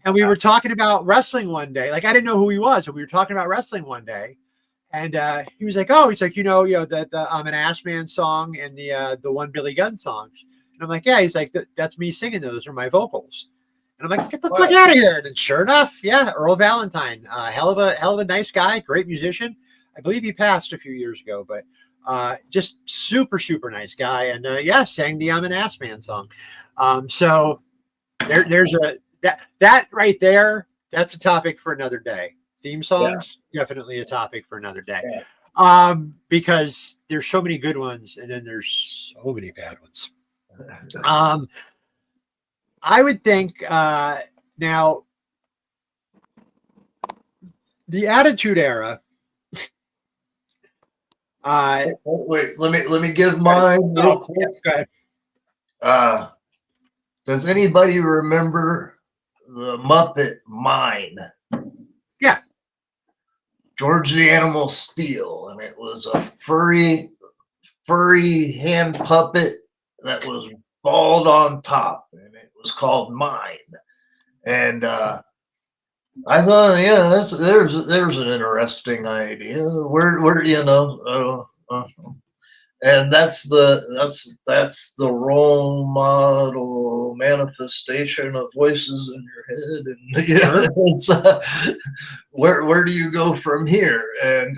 And we were talking about wrestling one day. Like, I didn't know who he was, but we were talking about wrestling one day. And he was like, oh, he's like, the I'm an Ass Man song and the one Billy Gunn songs. And I'm like, yeah. He's like, that's me singing. Those are my vocals. And I'm like, get the fuck out of here. And sure enough, yeah, Earl Valentine, hell of a nice guy, great musician. I believe he passed a few years ago, but just super, super nice guy. And sang the I'm an Ass Man song. So there's that right there. That's a topic for another day. Theme songs, definitely a topic for another day. because there's so many good ones and then there's so many bad ones. I would think now the Attitude Era. Wait, let me give mine real quick. Go ahead. Does anybody remember the Muppet Mine? Yeah. George the Animal Steel, and it was a furry hand puppet that was bald on top, and it was called Mine. And I thought, yeah, there's an interesting idea. Where you know, and that's the role model manifestation of voices in your head, and yeah, it's, where do you go from here? And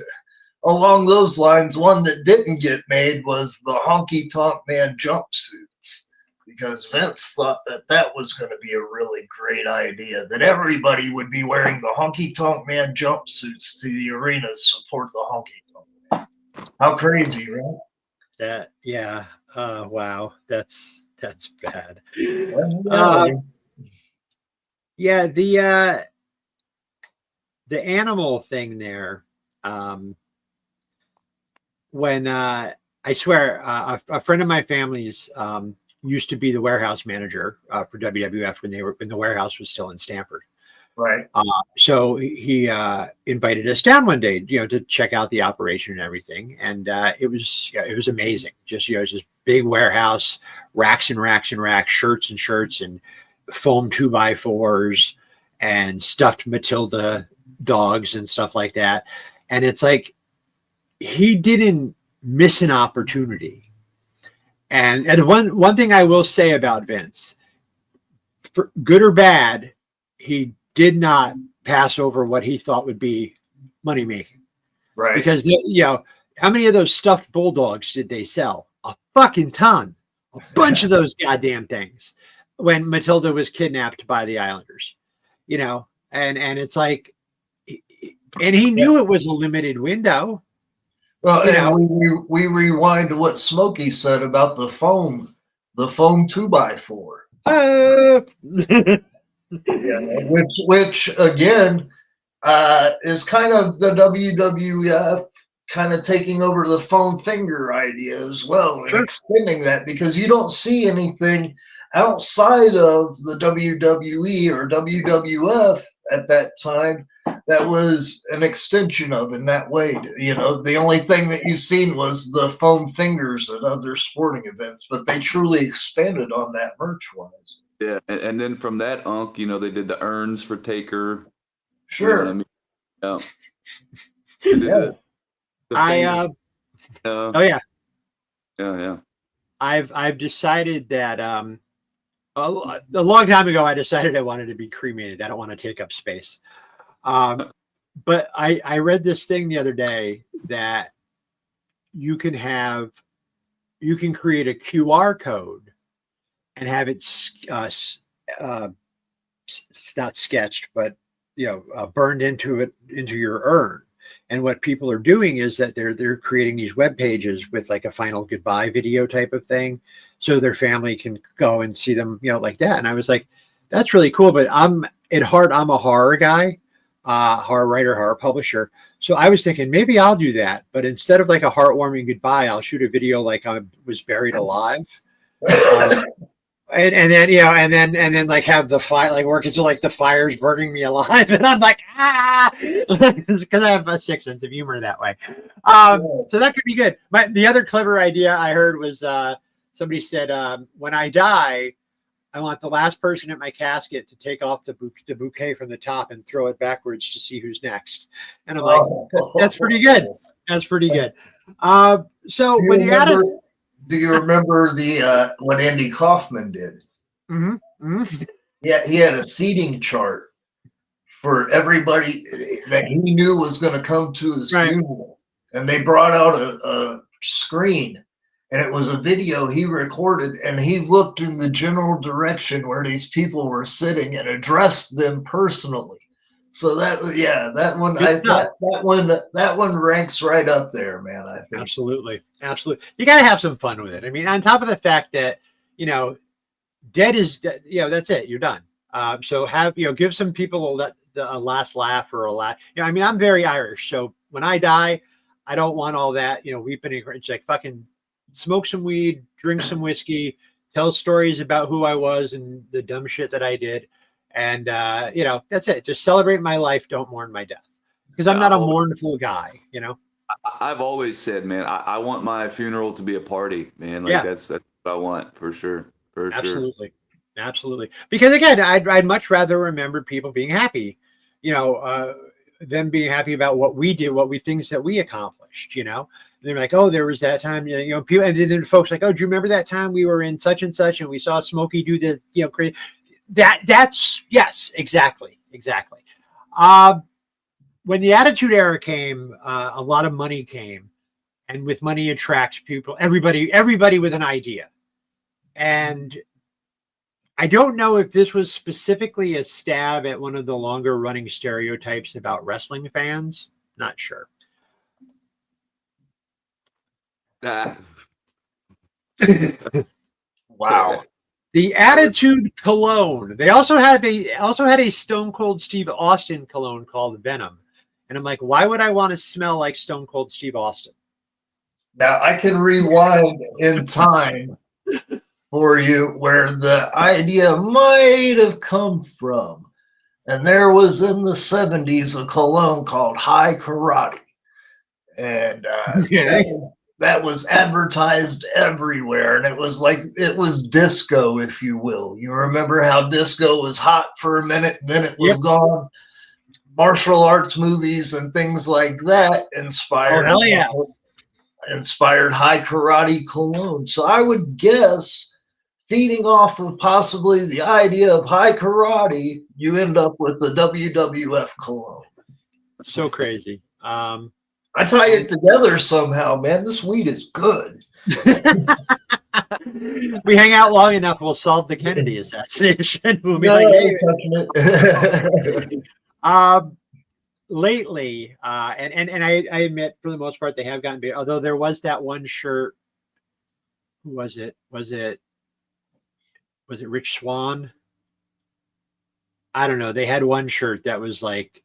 along those lines, one that didn't get made was the Honky Tonk Man jumpsuits, because Vince thought that was going to be a really great idea, that everybody would be wearing the Honky Tonk Man jumpsuits to the arena to support the Honky Tonk Man. How crazy, right? Yeah. Wow. That's bad. Yeah. The animal thing there. When I swear, a friend of my family's used to be the warehouse manager for WWF when the warehouse was still in Stamford. Right. So he invited us down one day, to check out the operation and everything. And it was amazing. Just, it's this big warehouse, racks and racks and racks, shirts and foam 2x4s and stuffed Matilda dogs and stuff like that. And it's like, he didn't miss an opportunity. And one thing I will say about Vince, for good or bad, he did not pass over what he thought would be money making. Right. Because, how many of those stuffed bulldogs did they sell? A fucking ton. A bunch of those goddamn things when Matilda was kidnapped by the Islanders, and it's like, and he knew it was a limited window. Well, and we rewind to what Smokey said about the foam 2x4. Yeah, which again is kind of the WWF kind of taking over the foam finger idea as well, and extending that, because you don't see anything outside of the WWE or WWF at that time that was an extension of in that way. The only thing that you've seen was the foam fingers at other sporting events, but they truly expanded on that merch-wise. Yeah, and then from that, they did the urns for Taker. Sure. You know what I mean? Yeah. I've decided that a long time ago I decided I wanted to be cremated. I don't want to take up space. But I read this thing the other day that you can create a QR code and have it it's not sketched, but burned into your urn. And what people are doing is that they're creating these web pages with like a final goodbye video type of thing, so their family can go and see them, like that. And I was like, that's really cool. But I'm a horror guy, horror writer, horror publisher. So I was thinking maybe I'll do that, but instead of like a heartwarming goodbye, I'll shoot a video like I was buried alive. And then like have the fire like work until like the fire's burning me alive, and I'm like it's because I have a sick sense of humor that way. So that could be good. The other clever idea I heard was somebody said, when I die, I want the last person at my casket to take off the bouquet from the top and throw it backwards to see who's next. And I'm like, that's pretty good. That's pretty good. So when you added. Do you remember what Andy Kaufman did? Mm-hmm. Mm-hmm. Yeah, he had a seating chart for everybody that he knew was going to come to his funeral, and they brought out a screen, and it was a video he recorded, and he looked in the general direction where these people were sitting and addressed them personally. So that one, that one ranks right up there, man. I think absolutely. You got to have some fun with it. I mean, on top of the fact that dead is that's it. You're done. So give some people a last laugh or a laugh. I mean, I'm very Irish, so when I die, I don't want all that. Weeping and crying. It's like fucking smoke some weed, drink some whiskey, tell stories about who I was and the dumb shit that I did. And, that's it. Just celebrate my life. Don't mourn my death. Because I'm not a mournful guy, I've always said, man, I want my funeral to be a party, man. Like that's what I want for sure. Absolutely. Because again, I'd much rather remember people being happy, them being happy about what we did, things that we accomplished, And they're like, oh, there was that time, people, and then folks like, oh, do you remember that time we were in such and such and we saw Smokey do the, crazy. That's yes, exactly. When the Attitude Era came, a lot of money came, and with money attracts people, everybody with an idea. And I don't know if this was specifically a stab at one of the longer running stereotypes about wrestling fans. Not sure. Wow. The Attitude Cologne. They also had a Stone Cold Steve Austin cologne called Venom. And I'm like, why would I want to smell like Stone Cold Steve Austin? Now I can rewind in time for you where the idea might have come from. And there was in the 70s a cologne called High Karate. And that was advertised everywhere. And it was disco, if you will. You remember how disco was hot for a minute, and then it was gone. Martial arts movies and things like that inspired High Karate cologne. So I would guess, feeding off of possibly the idea of High Karate, you end up with the WWF cologne. So crazy. I tie it together somehow, man. This weed is good. We hang out long enough, we'll solve the Kennedy assassination. We'll be lately, and I admit, for the most part, they have gotten better. Although there was that one shirt. Who was it? Was it Rich Swann? I don't know. They had one shirt that was like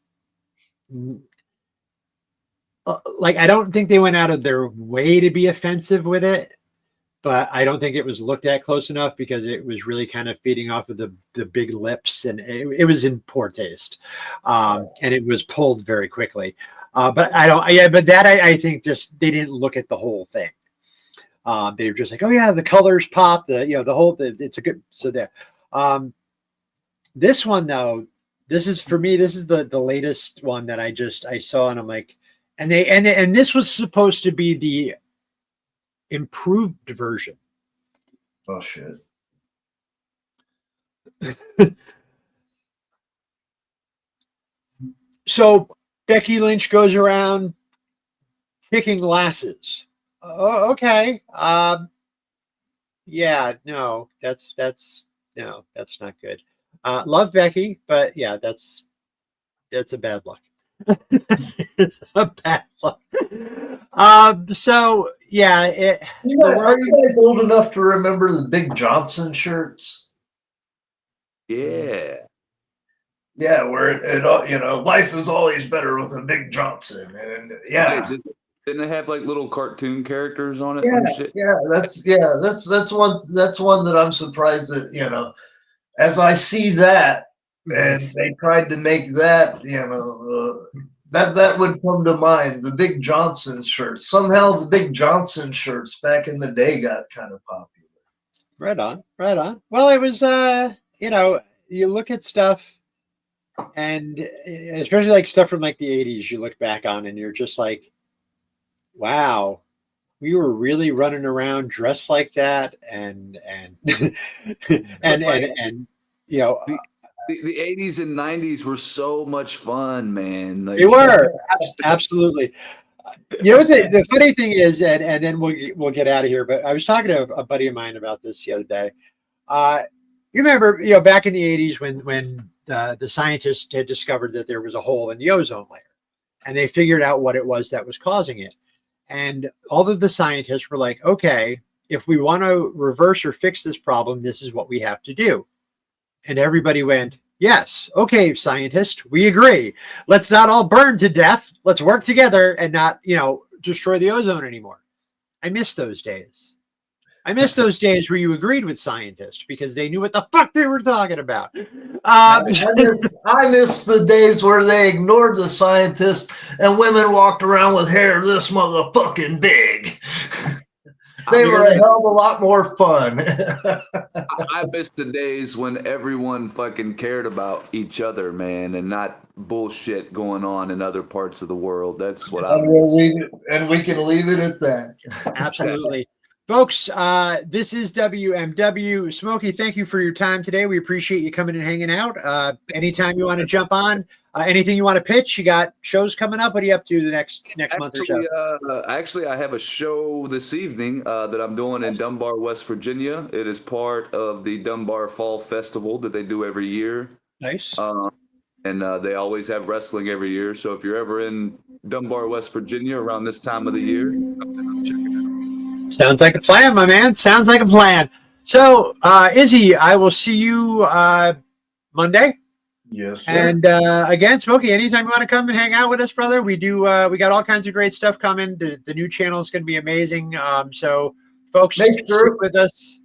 I don't think they went out of their way to be offensive with it, but I don't think it was looked at close enough because it was really kind of feeding off of the big lips, and it was in poor taste, and it was pulled very quickly. But I think just they didn't look at the whole thing. They were just like, oh yeah, the colors pop, it's a good. So there. This one though, this is the latest one that I saw, and I'm like. And this was supposed to be the improved version. Oh shit. So Becky Lynch goes around kicking lasses. Oh, okay. Yeah, no, that's not good. Love Becky, but yeah, that's a bad luck. It's a bad luck. So yeah, are you guys old enough to remember the Big Johnson shirts? Yeah, where life is always better with a Big Johnson, and didn't it have like little cartoon characters on it? That's one that I'm surprised that as I see that. And they tried to make that, that would come to mind. The Big Johnson shirts. Somehow the Big Johnson shirts back in the day got kind of popular. Right on. Well, it was, you look at stuff, and especially like stuff from like the 80s, you look back on and you're just like, wow, we were really running around dressed like that. And The 80s and 90s were so much fun, man. They were absolutely. The funny thing is, and then we'll get out of here. But I was talking to a buddy of mine about this the other day. You remember, back in the 80s when the scientists had discovered that there was a hole in the ozone layer, and they figured out what it was that was causing it. And all of the scientists were like, okay, if we want to reverse or fix this problem, this is what we have to do. And everybody went, yes, okay, scientists, we agree. Let's not all burn to death. Let's work together and not, destroy the ozone anymore. I miss those days. I miss those days where you agreed with scientists because they knew what the fuck they were talking about. I miss the days where they ignored the scientists and women walked around with hair this motherfucking big. They were a hell of a lot more fun. I miss the days when everyone fucking cared about each other, man, and not bullshit going on in other parts of the world. That's what I miss. And we can leave it at that. Absolutely. Folks, this is WMW. Smokey, thank you for your time today. We appreciate you coming and hanging out. Anytime you want to jump on, anything you want to pitch, you got shows coming up. What are you up to the next month or so? Actually, I have a show this evening that I'm doing in Dunbar, West Virginia. It is part of the Dunbar Fall Festival that they do every year. Nice. And they always have wrestling every year. So if you're ever in Dunbar, West Virginia around this time of the year, check it out. Sounds like a plan, my man. Sounds like a plan. So, Izzy, I will see you Monday. Yes, sir. And again, Smokey, anytime you want to come and hang out with us, brother, we do. We got all kinds of great stuff coming. The new channel is going to be amazing. So, folks, stick with us.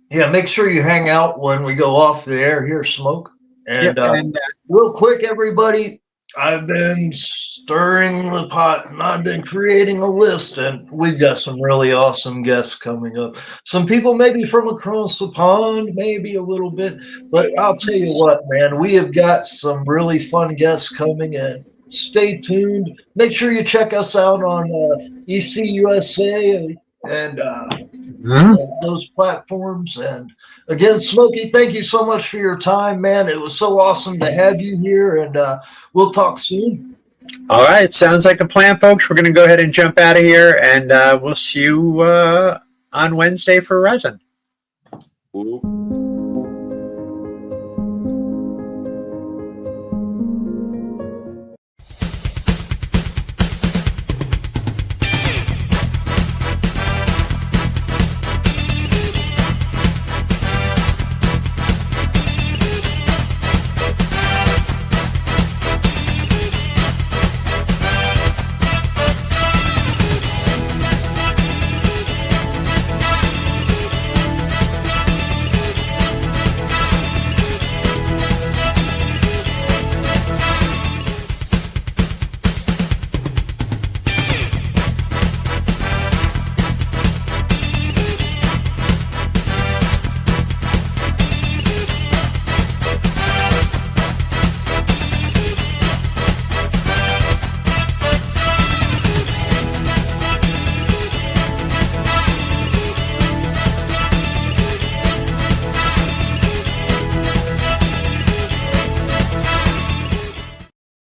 Yeah, make sure you hang out when we go off the air here, Smoke. And, real quick, everybody, I've been stirring the pot and I've been creating a list, and we've got some really awesome guests coming up. Some people maybe from across the pond, maybe a little bit, but I'll tell you what, man, we have got some really fun guests coming in. Stay tuned. Make sure you check us out on ECUSA and those platforms. And again, Smokey, thank you so much for your time, man. It was so awesome to have you here, and we'll talk soon. All right. Sounds like a plan, folks. We're going to go ahead and jump out of here, and we'll see you on Wednesday for resin. Ooh.